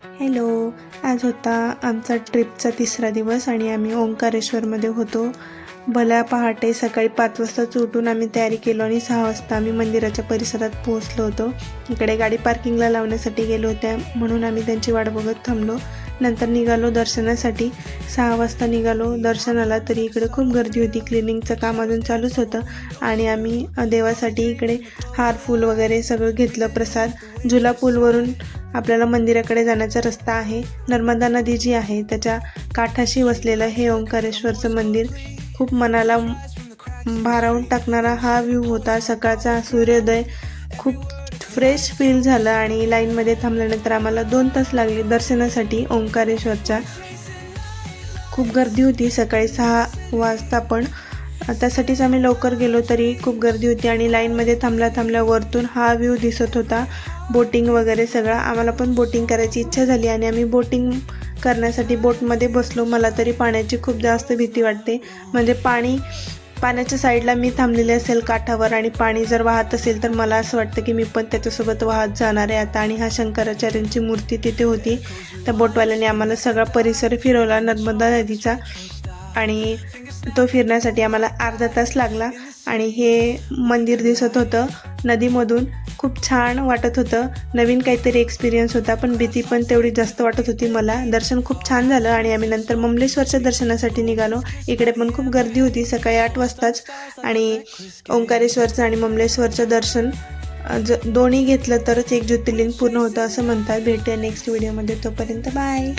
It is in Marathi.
हॅलो. आज होता आमचा ट्रिपचा तिसरा दिवस आणि आम्ही ओंकारेश्वरमध्ये होतो. भल्या पहाटे सकाळी 5 वाजताच उठून आम्ही तयारी केलो आणि 6 वाजता आम्ही मंदिराच्या परिसरात पोहोचलो होतो. इकडे गाडी पार्किंगला लावण्यासाठी गेलो होत्या म्हणून आम्ही त्यांची वाट बघत थांबलो. नंतर निघालो दर्शनासाठी. 6 वाजता निघालो दर्शनाला, तरी इकडे खूप गर्दी होती. क्लिनिंगचं काम अजून चालूच होतं आणि आम्ही देवासाठी इकडे हार फूल वगैरे सगळं घेतलं. प्रसाद. झुला पूलवरून आपल्याला मंदिराकडे जाण्याचा रस्ता आहे. नर्मदा नदी जी आहे त्याच्या काठाशी वसलेलं हे ओंकारेश्वरचं मंदिर. खूप मनाला भारावून टाकणारा हा व्ह्यू होता. सकाळचा सूर्योदय खूप फ्रेश फील झालं आणि लाईनमध्ये थांबल्यानंतर आम्हाला 2 तास लागले दर्शनासाठी ओंकारेश्वरच्या. खूप गर्दी होती सकाळी 6 वाजता, पण त्यासाठीच आम्ही लवकर गेलो तरी खूप गर्दी होती आणि लाईनमध्ये थांबल्या वरतून हा व्ह्यू दिसत होता. बोटिंग वगैरे सगळं. आम्हाला पण बोटिंग करायची इच्छा झाली आणि आम्ही बोटिंग करण्यासाठी बोटमध्ये बसलो. मला तरी पाण्याची खूप जास्त भीती वाटते. म्हणजे पाण्याच्या साईडला मी थांबलेले असेल काठावर आणि पाणी जर वाहत असेल तर मला असं वाटतं की मी पण त्याच्यासोबत वाहत जाणार आहे आता. आणि हा शंकराचार्यांची मूर्ती तिथे होती. त्या बोटवाल्याने आम्हाला सगळा परिसर फिरवला नर्मदा नदीचा आणि तो फिरण्यासाठी आम्हाला अर्धा तास लागला. आणि हे मंदिर दिसत होतं नदीमधून. खूप छान वाटत होतं. नवीन काहीतरी एक्सपिरियन्स होता, पण भीती पण तेवढी जास्त वाटत होती मला. दर्शन खूप छान झालं आणि आम्ही नंतर ममलेश्वरच्या दर्शनासाठी निघालो. इकडे पण खूप गर्दी होती सकाळी 8 वाजताच. आणि ओंकारेश्वरचं आणि ममलेश्वरचं दर्शन दोन्ही घेतलं तरच एक ज्योतिर्लिंग पूर्ण होतं असं म्हणतात. भेटूया नेक्स्ट व्हिडिओमध्ये. तोपर्यंत बाय.